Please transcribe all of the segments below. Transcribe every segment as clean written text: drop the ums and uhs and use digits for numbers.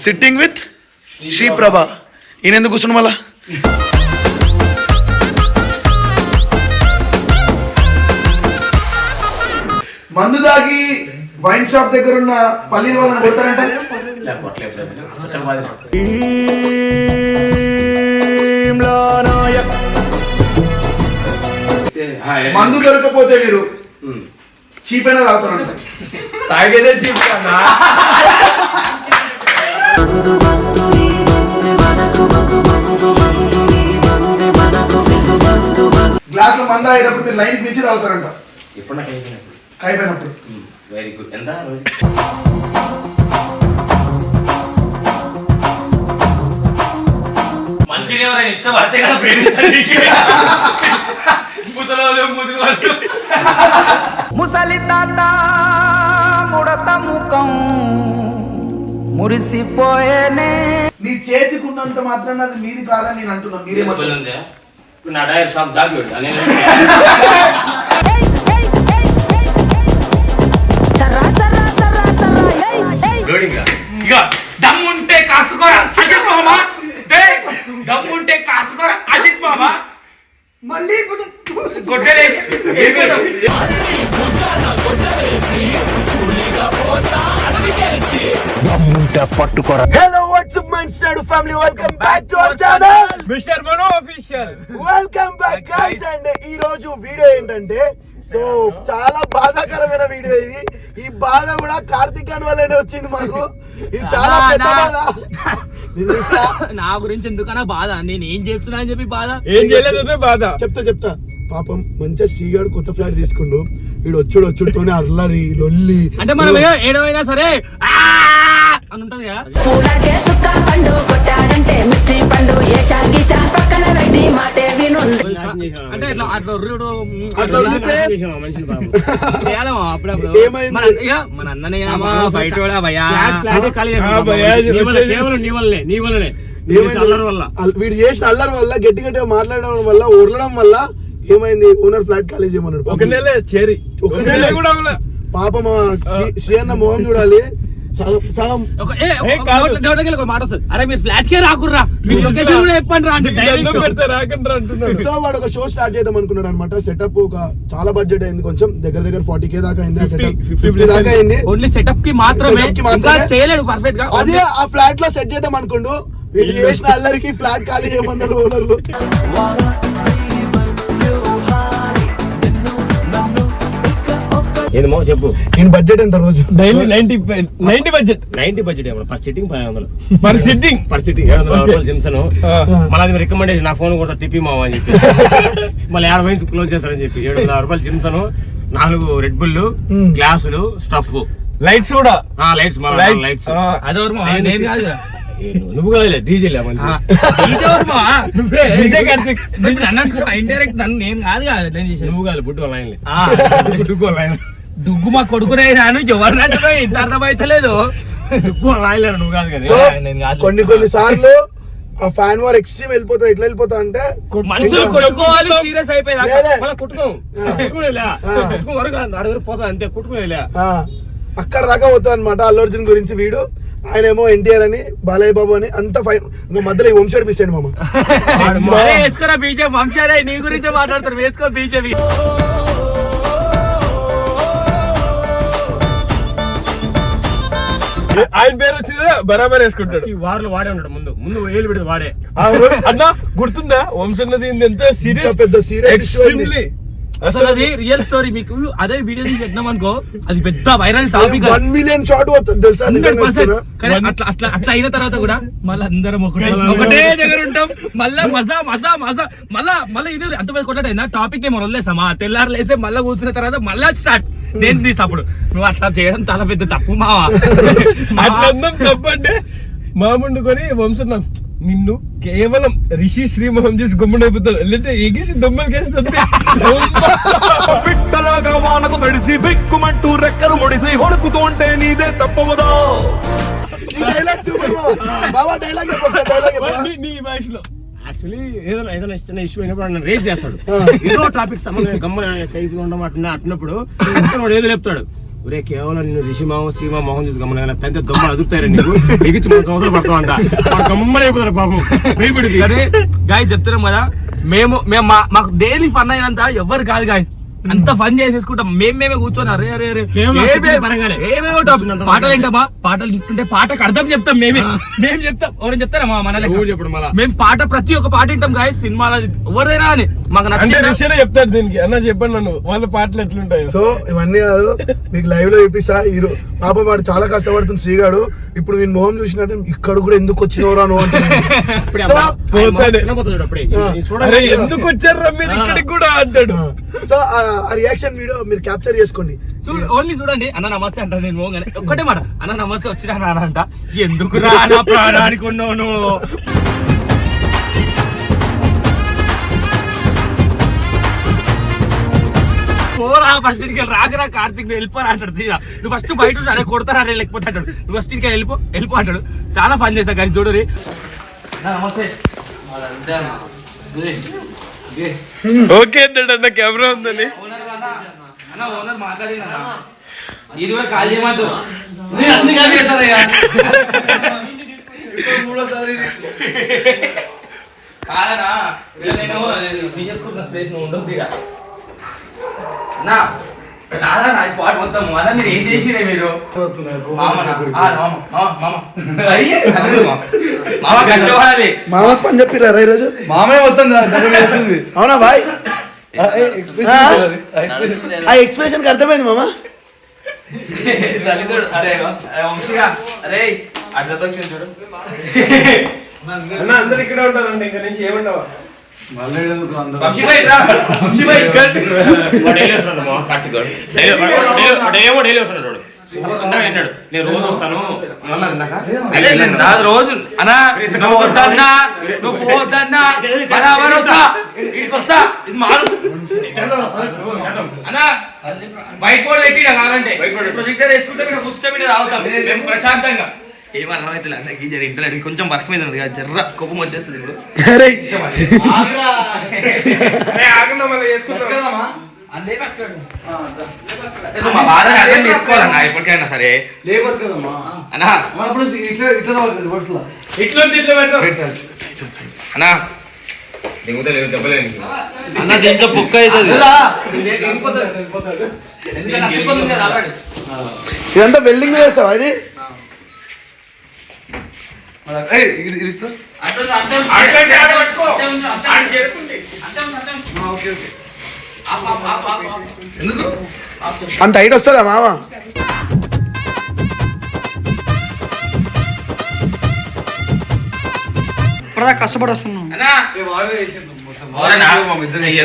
Sitting with Sriprabha. ఈయన ఎందుకు కూర్చున్నాం మళ్ళా? మందు దాగి వైన్ షాప్ దగ్గర ఉన్న పల్లీల వాళ్ళని కొడతారంట. మందు దొరకపోతే మీరు చీప్ అయినా తాగుతారంట. తాగేదే చీప్ కన్నా. గ్లాస్ లో మంద అయ్యేటప్పుడు మీరు లైన్ మించి తాగుతారంట. ఇప్పుడు నాకు అయిపోయినప్పుడు. Very good. ఎంత మంచిగా ఎవరైనా ఇష్టపడితే కదా ప్రేమించండి. ముసలి ముదుగు ముసలి తాత ముడత ముఖం మురిసిపోయేనే. నీ చేతికి ఉన్నంత మాత్రం అది మీది కాదని నేను అంటున్నా. మీరేమంటే నా డైర్ షాప్ దాగి ఇక దమ్ముంటే కాసుకోరా అజిత్ మామా. దమ్ముంటే కాసుకోరా అజిత్ మామా. మళ్ళీ గొడ్డలేసి పట్టుకోరా. Hello WhatsApp my Instagram family, welcome back to our channel mister Mano official. Welcome back guys. And ఈ రోజు వీడియో ఏంటంటే, సో చాలా బాధాకరమైన వీడియో ఇది. ఈ బాధ కూడా కార్తిక్ అని వల్లనే వచ్చింది మాకు. ఇది చాలా పెద్ద బాధ. నా గురించి ఎందుకన్నా బాధ? నేను ఏం చేస్తున్నా అని చెప్పి బాధ. ఏం చేయలేదనే బాధ. చెప్తా పాపం మంచిగా శ్రీగాడు కొత్త ఫ్లాట్ తీసుకుండు. వీడు వచ్చుడుతోనే అర్లరి లొల్లి. అంటే మనం ఏడవైనా సరే అని ఉంటది కదా. అంటే అప్పుడప్పుడు మన అన్ననే బయట వీడు చేసిన అల్లరి వల్ల గట్టి గట్టిగా మాట్లాడడం వల్ల ఉరలడం వల్ల ఏమైంది, ఓనర్ ఫ్లాట్ ఖాళీ చేయమన్నాడు. ఒక నెల కూడా పాపం శ్రీ అన్న మొహం చూడాలి. సగం మాట వస్తుంది, అరే మీరు ఫ్లాట్ కే రాకుర్రా, మీరు లొకేషన్ కూడా చెప్పండి రా అంటే. సో వాడు ఒక షో స్టార్ట్ చేద్దాం అనుకున్నాడు అనమాట. సెటప్ ఒక చాలా బడ్జెట్ అయింది, కొంచెం దగ్గర 40K దాకా అయింది. 50 దాకా అయింది. ఓన్లీ సెటప్ కి మాత్రమే చేయలేడు పర్ఫెక్ట్ గా. అదే ఆ ఫ్లాట్ లో సెట్ చేద్దాం అనుకుంటూ వీళ్ళు చేసిన అల్లరికి ఫ్లాట్ ఖాళీ చేయమన్నారు ఓనర్లు. ఏమో చెప్పు. నేను బడ్జెట్ ఎంత రోజు? డైలీ 90 బడ్జెట్ ఏమో పర్ సిట్టింగ్ 500. పర్ సిట్టింగ్ 700 రూపాయలు జిమ్సను. మళ్ళీ రికమెండేషన్ నా ఫోన్ కూడా తిప్పి మావా అని చెప్పి మళ్ళీ 50 వైన్స్ క్లోజ్ చేస్తారని చెప్పి 700 రూపాయలు జిమ్సను, 4 రెడ్ బుల్, గ్లాసులు, స్టఫ్, లైట్స్ కూడా. లైట్స్ నువ్వు కాదు డీజిల్ నువ్వు కాదు బుడ్డు లైన్ దుగ్గు మా కొడుకునే ఎవరినట్టు ఇంత అర్థమైతలేదు. నువ్వు కాదు కానీ కొన్ని సార్లు ఆ ఫ్యాన్ వార్ ఎక్స్ట్రీమ్ వెళ్ళిపోతా. ఎట్లా వెళ్ళిపోతా అంటే మనుషులు కొట్టుకోవాలి, సీరియస్ అయిపోయింది. పోతా అంతే, కుట్టుకునేలే అక్కడ దాకా పోతా అనమాట. అల్లు అర్జున్ గురించి వీడు, ఆయన ఏమో ఎన్టీఆర్ అని, బాలయ్య బాబు అని అంత ఫైన్. ఇంకా మధ్యలో ఈ వంశాడు పిస్తాడు మామ. వేసుకోరా బీజేపీ వంశాడే, నీ గురించే మాట్లాడతారు. వేసుకో బీజేపీ. ఆయన పేరు వచ్చిందా బరాబర్ వేసుకుంటాడు. వారిలో వాడే ఉంటాడు. ముందు ఏళ్ళు పెడితే వాడే. అన్న గుర్తుందా వంశన్నది ఎంత సీరియస్, పెద్ద సీరియస్. అసలు అది రియల్ స్టోరీ. మీకు అదే వీడియో పెట్టినాం అనుకో, అది పెద్ద వైరల్ టాపిక్. 1 మిలియన్ షాట్ అవుతుంది తెలుసా. అట్లా అయిన తర్వాత కూడా మళ్ళీ అందరం ఒకటే దగ్గర ఉంటాం. మళ్ళా మళ్ళీ ఇది అంత కొట్టడైనా టాపిక్ ఏమో వదిలేసామా, తెల్లారు లేసే మళ్ళీ కూర్చున్న తర్వాత మళ్ళీ స్టార్ట్. నేను తీసి అప్పుడు నువ్వు అట్లా చేయడం చాలా పెద్ద తప్పు మావా. అట్లా తప్పు అంటే మాముండుకొని వంశన్న నిన్ను కేవలం రిషి శ్రీమోహం చేసి గుమ్మడైపోతాడు, లేదంటే ఎగిసి దొమ్మలకేస్తుంది. బిట్టలాగా వానకు తడిసి బిక్కుమంటూ రెక్కలు ముడిసి వణుకుతుంటే నీదే తప్పవదా. నీ భాషలో యాక్చువల్లీ ఏదైనా ఇష్టం ఇష్యూ అయినప్పుడు నన్ను రేజ్ చేస్తాడు. ఏదో టాపిక్ సంబంధం గమ్మన కైపు ఉండమంటున్నా అట్టినప్పుడు ఏదో లేపుతాడు. ఒరే కేవలం నిన్ను రిషిమామ శ్రీమా మోహన్ చూసి గమనం తంతే దొమ్మలు అదురుతారు నీకు ఎగిచ్చి 3 సంవత్సరాలు పడతామంట గమ్మని అయిపోతారు పాపం భయపడింది. అదే గాయస్ చెప్తున్నాం కదా, మేము మాకు డైలీ ఫన్ అయినంత ఎవరు కాదు గాయస్, అంత ఫన్ చేసేసుకుంటాం మేమే కూర్చొని అరే అరే అరే ఏమేమో పాటలు ఏంటమ్మా, పాటలు వింటుంటే పాటకు అర్థం చెప్తాం మేము చెప్తాం. ఎవరైనా చెప్తారా మన మేము పాట ప్రతి ఒక్క పాట వింటాం గాయస్ సినిమాలో ఎవరైనా అని మాకు నచ్చిన చెప్తారు దీనికి అన్న చెప్పండి నన్ను వాళ్ళ పాటలు ఎట్లుంటాయి. సో ఇవన్నీ కాదు మీకు లైవ్ లో చూపిస్తా. హీరో పాప వాడు చాలా కష్టపడుతుంది శ్రీగాడు. ఇప్పుడు నేను మొహం చూసినట్టు ఇక్కడ కూడా ఎందుకు వచ్చినవరా నువ్వు అంటే ఎందుకు వచ్చారా మీరు ఇక్కడికి కూడా అంటాడు. సో ఆ రియాక్షన్ వీడియో మీరు క్యాప్చర్ చేసుకోండి. ఓన్లీ చూడండి అన్న నమస్తే అంట నేను మోగానే ఒక్కటే మాట అన్న నమస్తే వచ్చినా నాన్న అంట ఎందుకు రానా ప్రాణానికి ఉన్నాను పోరా ఫస్ట్ ఇంటికి రాకరా కార్తిక్ వెళ్ళిపోరా అంటాడు సీదా. నువ్వు ఫస్ట్ బయట అరే కొడతారా అరే లేకపోతే అంటాడు, నువ్వు ఫస్ట్ ఇంటికి వెళ్ళిపో అంటాడు. చాలా ఫన్ చేశా కానీ చూడరి. నమస్తే ఓకే అంటాడు అన్న కెమెరా ఉందని. ఓనర్ మాట్లాడి ఇది కూడా కాల్ చేయమంటు కాదనా తీసుకుంటున్నా స్పేస్ నువ్వు ఉండవు ఇక నా స్పాట్ మొత్తం అలా మీరు ఏం చేసిరే మీరు కష్టపడాలి మామ పని చెప్పిరా ఈరోజు మామే మొత్తం అవునా బాయ్ ఆ ఎక్స్ప్రెషన్ కి అర్థమైంది మామ. దళితుడు అరే వంశీగా అరే అట్లతో చూడు అన్న అందరు ఇక్కడే ఉంటారండి ఇంకా నుంచి ఏమంటావా నేను రోజు వస్తాను రోజు అన్నా నువ్వు వద్దన్నా నువ్వు పోవద్దన్నా బరాబర్ వస్తా ఇటుకి వస్తా ఇది మారు అన్నా వైట్ బోర్డ్ పెట్టి కావాలంటే ప్రొజెక్టర్ వేసుకుంటే మీరు పుస్తకం మీద రావుతాం మేము ప్రశాంతంగా. ఏమర్థమైతే నాకు జర ఇంటర్నెట్ కొంచెం వర్క్ మీద ఉంది కదా, జర్ర కోపం వచ్చేస్తుంది ఇప్పుడు. మా బాధని అర్థం చేసుకోవాలన్నా ఎప్పటికైనా సరే అన్నా అన్నా అన్న దీంట్లో బుక్ అవుతుంది. ఇదంతా వెల్డింగ్ మీద వేస్తావా ఇది? అంత హైట్ వస్తుందా మామ? కష్టపడి వస్తున్నాం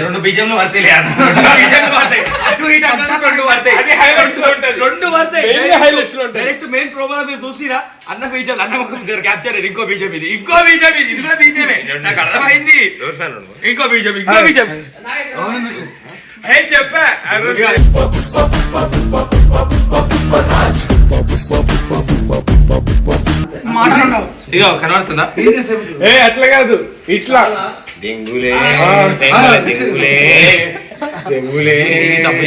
2 బీజంలు పడతాయి డైరెక్ట్ మెయిన్ ప్రోగ్రామ్ మీరు చూసిరా అన్న బీజం అన్న ముఖం క్యాప్చర్ ఇంకో బీజం ఇది ఇంకో బీజం ఇది కూడా బీజమే నాకు అర్థమైంది. ఇంకో బీజం చెప్పా ఇగో కనబడుతుందా? అట్లా కాదు ఇట్లా డెంగులే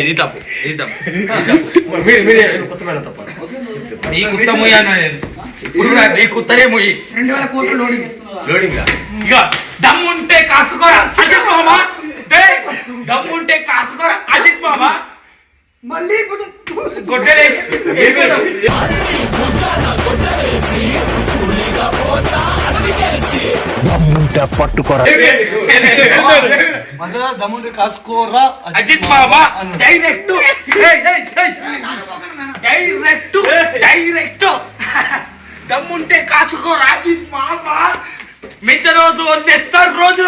ఇది తప్పు నీ కుత్త ముయ్యి అన్న నీ కుత్తనే ముయ్యి 2000 కోట్లు లోడింగ్ ఇక దమ్ముంటే కాసుకోరా అజిత్ మామ, దమ్ముంటే కాసుకోరా అజిత్ మామ. మళ్ళీ గొడ్డలేసి పట్టుకోరా దమ్ముంటే కాసుకోరా అజిత్ మామ. డైరెక్ట్ దమ్ముంటే కాసుకోరా అజిత్ మామ. మించ రోజు వదిలేస్తారు రోజు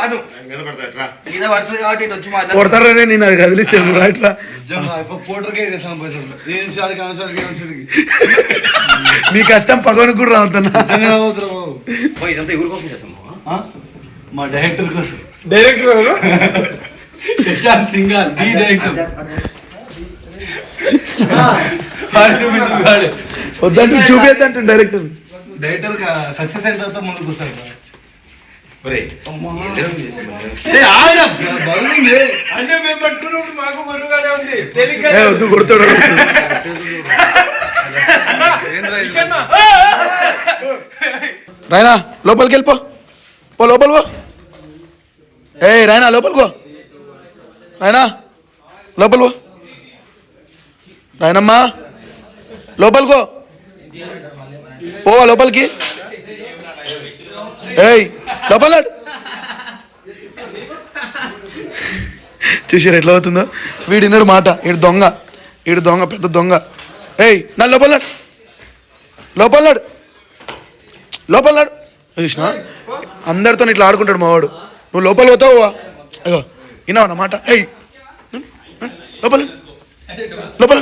అను మీద పడుతుంది కాబట్టి ఇటు వచ్చి కొడతారనే నేను అది కదిలిస్తాను ఇట్లా నీ కష్టం పగవనికి కూడా రావుతున్నా. ఇదంతా ఎవరి కోసం చేస్తాం? మా డైరెక్టర్ కోసం. డైరెక్టర్ శశాంత్ సింగాల్ ఈ డైరెక్టర్ వద్దంటు చూపేద్దంటు డైరెక్టర్ సక్సెస్ అయిన తర్వాత ముందుకు వస్తాడు. అంటే మేము పట్టుకున్నప్పుడు మాకు బరువుగానే ఉంది తెలియక వద్దు కొడతాడు. రాయనా లోపలికి వెళ్ళిపో, పో లోపల పో. రాయనా లోపలికి పో, రాయనా లోపల పో, రాయనమ్మా లోపలికో, పోవా లోపలికి. లోపల చూసారు ఎట్లా అవుతుందో. వీడిన్నాడు మాట, ఈడు దొంగ, ఈడు దొంగ, పెద్ద దొంగ. నా లోపల లోపలనాడు, లోపలనాడు. చూసిన అందరితో ఇట్లా ఆడుకుంటాడు మావాడు. నువ్వు లోపల పోతావు, అయ్యో విన్నావు అన్నమాట. లోపల లోపల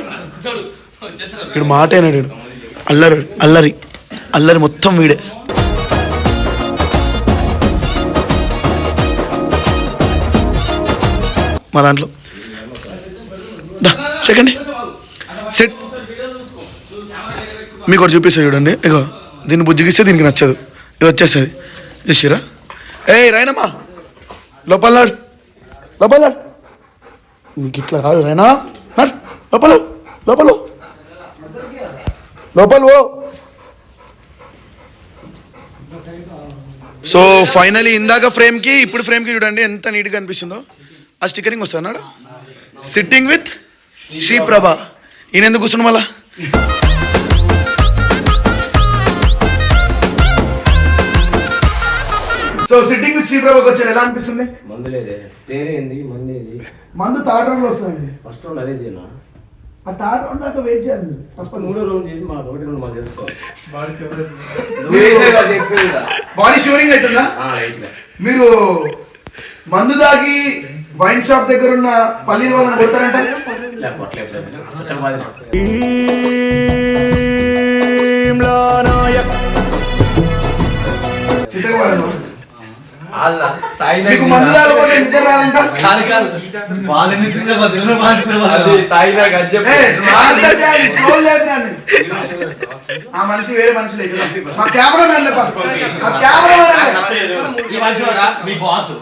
వీడు మాట అయినాడు. అల్లరి అల్లరి అల్లరి మొత్తం వీడే. మా దాంట్లో సెకండ్ సెట్ మీకు ఒకటి చూపిస్తాను చూడండి. ఇగో దీన్ని బుజ్జిగిస్తే దీనికి నచ్చదు, ఇది వచ్చేస్తుంది. చూసిరా? రాయనమ్మా లోపల నాడు, లోపల నాడు. మీకు ఇట్లా కాదు రాయనా, లోపల లోపల లోపల ఓ. సో ఫైనలీ ఇందాక ఫ్రేమ్కి ఇప్పుడు ఫ్రేమ్కి చూడండి ఎంత నీట్గా అనిపిస్తుందో. ఆ స్టిక్కరింగ్ వస్తుంది అన్నాడు. Sitting with Sriprabha. ఈయన ఎందుకు కూర్చున్నాం మళ్ళా? సో సిట్టింగ్ విత్ శ్రీప్రభకి వచ్చారు, ఎలా అనిపిస్తుంది? మందు లేదే, పేరేంది మందు ఏది? మందు థర్డ్ రౌండ్ లో వస్తుంది. ఫస్ట్ రౌండ్ అదే చేయనా? ఆ థర్డ్ రౌండ్ దాకా వెయిట్ చేయాలి. ఫస్ట్ మూడో రౌండ్ చేసి మా ఒకటి రెండు మంది చేసుకోవాలి. బాడీ షివరింగ్ అవుతుందా? మీరు మందు దాగి వైన్ షాప్ దగ్గర ఉన్న పల్లి వాళ్ళని కొడతారంట. మీకు మందు దాగపోతే నిద్ర రాదంట. ఆ మనిషి వేరే మనిషి లేదు. మా కెమెరా మ్యాన్ మీ బాస్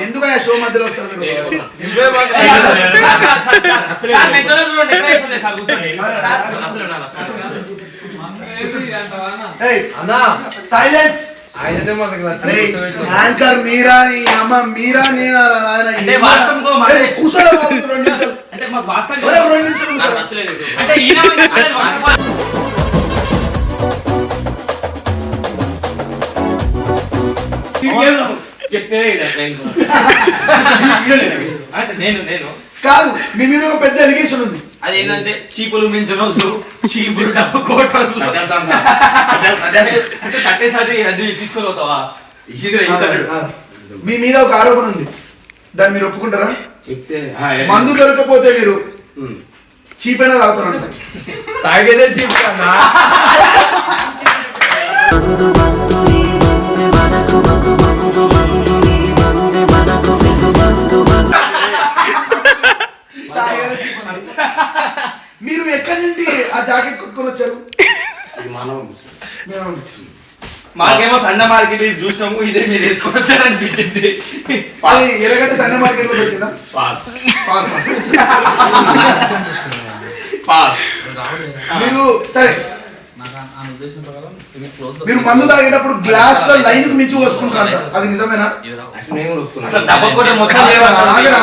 ఎందుకు షో మధ్యలో వస్తారు? సైలెన్స్. యాంకర్ మీరా, నీ అమ్మ మీరా, నేనా కూర్చోడం 2 నిమిషాలు. కాదు, మీ మీద ఒక పెద్ద ఎలిగేషన్ ఉంది. అదేంటంటే చీపులు మించిన రోజులు, చీపులు డబ్బు కోటలు కట్టేసారి అది తీసుకొని పోతావా? మీ మీద ఒక ఆరోపణ ఉంది, దాన్ని మీరు ఒప్పుకుంటారా? చెప్తే మందు దొరకపోతే మీరు చీప్ అయినా తాగుతారంట. తాగేదే చీప్. మీరు ఎక్కడి నుండి ఆ జాకెట్ కొట్టుకొని వచ్చారు? మాకేమో సండే మార్కెట్ చూసినాము, ఇదే మీరు వేసుకొని వచ్చారనిపించింది. ఎర్రగడ్డ సండే మార్కెట్ లో దొరికిందా? Pass pass. పాస్. మీరు సరే, మీరు మందు తాగేటప్పుడు గ్లాస్ లో లైన్ మించి పోసుకుంటారు, అది నిజమేనా?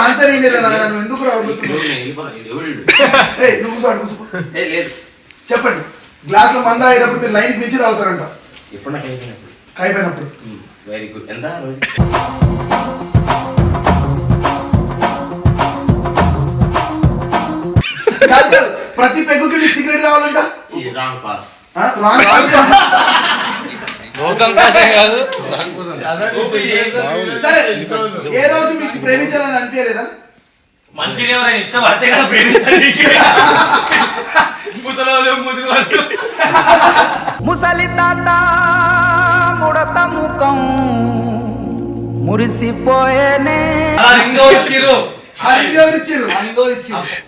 ఆన్సర్ ఏం లేదు, ఎందుకు రావు? చెప్పండి, గ్లాస్ లో మందు తాగేటప్పుడు మీరు లైన్ మించి తాగుతారంట. అయిపోయినప్పుడు. Very good. ఎంత ప్రతి పెగ్గుకి మీకు సిగరెట్ కావాలంట. Wrong pass. Wrong pass. సరే, ఏ రోజు మీకు ప్రేమించాలని అనిపించలేదా? మంచిగా ఎవరైనా ఇష్టపడితే కదా ప్రేమించడానికి. ముసలి ముదుగు ముసలి తాత ముడత ముఖం ఇంకా వచ్చిర్రు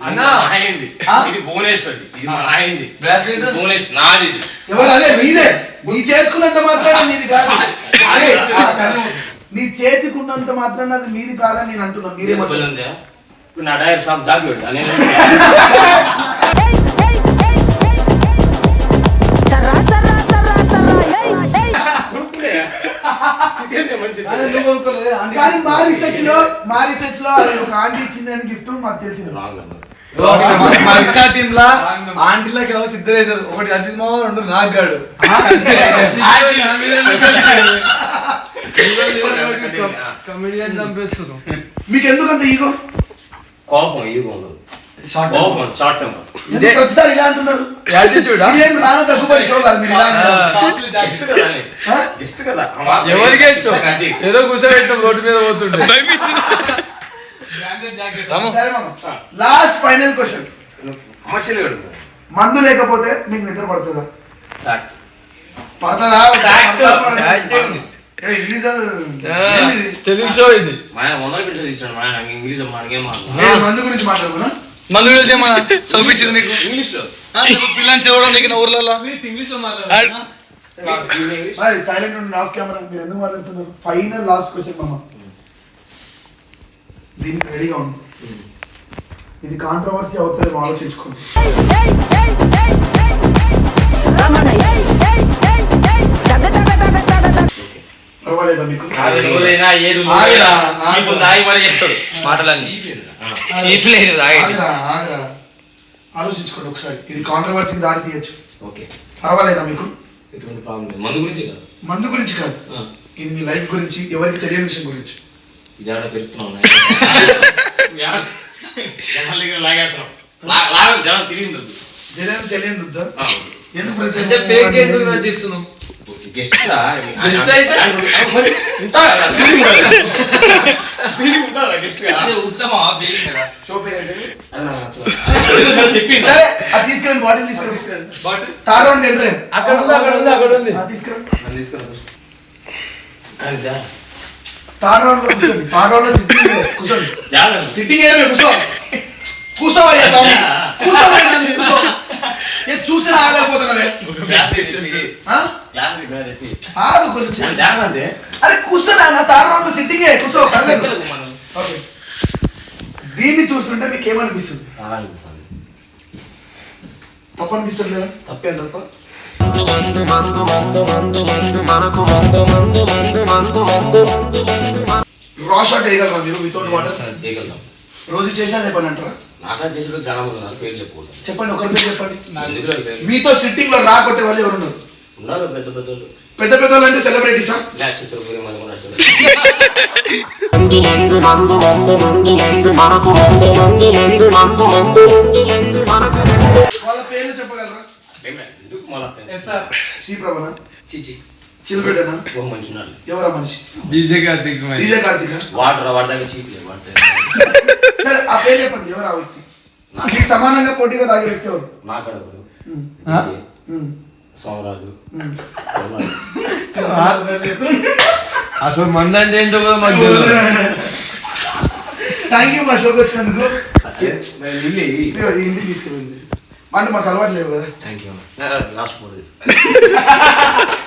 అన్న అయింది ఇది భువనేశ్వరి ఇది మన అయింది బ్రాస్లెట్ భువనేశ్వర్ నాది ఇది ఎవరు అదే మీదే నీ చేతుకున్నంత మాత్రాన నీది కాదు అరే, నీ చేతికున్నంత మాత్రాన అది మీది కాదని నేను అంటున్నా మీరే ఇప్పుడు నా డైరెక్ట్ షాప్ దాగి పెడతా నేను కానీ మా రీసెర్చ్ లో అది ఒక ఆంటీ ఇచ్చిందని గిఫ్ట్ మాకు తెలిసింది మా ఇంకా టీమ్ లా ఆంటీలకి ఎవరు సిద్ధరైతారు ఒకటి అజిత్ మామ రెండు నాగాడు కమెడియన్ చంపేస్తున్నాం. మీకు ఎందుకంత ఈగో కోపం ఈగో ఉండదు కోపం షార్ట్ టెంపర్ ఎందుకు ప్రతిసారి ఇలా అంటున్నారు ఇదేం రాను తగ్గుబడి షో కాదు మీరు ఇలా అంటున్నారు. గెస్ట్ కదా ఆ? గెస్ట్ కదా ఎవరికి ఇష్టం ఏదో కూర్చోబెట్టాం రోడ్డు మీద పోతుండే. సరే మామ లాస్ట్ ఫైనల్ క్వశ్చన్ కమర్షియల్ మందు లేకపోతే మీకు నిద్ర పడుతుందా పడుతుందా ఏ, ఇంగ్లీష్ ఏంది ఇది? తెలుగు షో ఇది. మా ఆయన మొన్న పెట్టి ఇచ్చాడు మా ఆయన ఇంగ్లీష్ మనకేం నేను మందు గురించి మాట్లాడుకున్నా మందు గురించి ఏమన్నా చదివించింది నీకు ఇంగ్లీష్ లో పిల్లల్ని చదవడం నీకు ఊర్లలో ఇంగ్లీష్ లో సైలెంట్ ఉండండి ఆఫ్ కెమెరా మీరు ఎందుకు మాట్లాడుతున్నారు ఫైనల్ లాస్ట్ క్వశ్చన్ మామ దీనికి రెడీగా ఉంది ఇది కాంట్రవర్సీ అవుతుంది ఆలోచించుకోండి పర్వాలేదా మీకు ఆగిరా, ఆగిరా. ఆలోచించుకోండి ఒకసారి ఇది కాంట్రవర్సీకి దారి తీయచ్చు ఓకే పర్వాలేదా మీకు ఎటువంటి ప్రాబ్లం మందు గురించి కదా మందు గురించి కాదు ఇది మీ లైఫ్ గురించి ఎవరికి తెలియని విషయం గురించి ఇది ఆడ పెడుతున్నాం లాగేస్తున్నాం లాగం జనం తిరిగింది జనం తెలియదు వద్దా? ఎందుకు అంటే ఫేక్ ఎందుకు నటిస్తున్నాం? గెస్ట్ Guest అయితే? సరే అది తీసుకెళ్ళండి బాటిల్ తీసుకెళ్ళండి థర్డ్ రౌండ్ ఎంటర్ అక్కడ ఉంది అక్కడ ఉంది అక్కడ ఉంది. తీసుకెళ్ళండి థర్డ్ రౌండ్ లో కూర్చోండి థర్డ్ రౌండ్ లో సిట్టింగ్ కూర్చోండి సిట్టింగ్ ఏమే కూర్చో కూర్చోవయ్యా స్వామి కూర్చోవయ్యా స్వామి, కూర్చో ఏ చూసి రాలేకపోతున్నావే ఆగు కొంచెం అరే కూర్చోరా నా థర్డ్ రౌండ్ లో సిట్టింగ్ కూర్చో పర్లేదు ఓకే దీన్ని చూస్తుంటే మీకు ఏమనిపిస్తుంది తప్ప అనిపిస్తుంది లేదా తప్పేం తప్ప రా షాట్ వేయగలరా మీరు వితౌట్ వాటర్ రోజు చేసి అదే పని అంటారా నాకా చేసిన చాలా మంది ఉన్నారు పేరు చెప్పుకుంటారు చెప్పండి ఒకరి పేరు చెప్పండి ఎందుకు పేరు మీతో సిట్టింగ్ లో రా కొట్టే వాళ్ళు ఎవరున్నారు ఉన్నారు పెద్ద పెద్దలు పెద్ద పెద్ద వాళ్ళు అంటే సెలబ్రిటీసా లే చిత్రపూరి మనకు వాళ్ళ పేర్లు చెప్పగలరా ఎందుకు మళ్ళా శ్రీ ప్రభనా చిచి చిల్బెడనా ఓ మంచి ఉన్నారు ఎవరా మనిషి DJ Karthik smile. DJ Karthika water వాడి దగ్గర చీప్ వాటర్ సరే ఆ పేరు చెప్పండి ఎవరు ఆ వ్యక్తి మీకు సమానంగా పోటీగా తాగే వ్యక్తి ఎవరు నాకడగడు ఉమ్, సోమరాజు ఉమ్. అసలు మంది అంటే ఏంటో కూడా మాకు తెలియదు. థ్యాంక్ యూ మా షోకి వచ్చినందుకు లిల్లీ ఇదిగో ఈ ఇంటికి తీసుకెళ్ళండి అంటే మాకు అలవాటు లేవు కదా థ్యాంక్ యూ లాస్ట్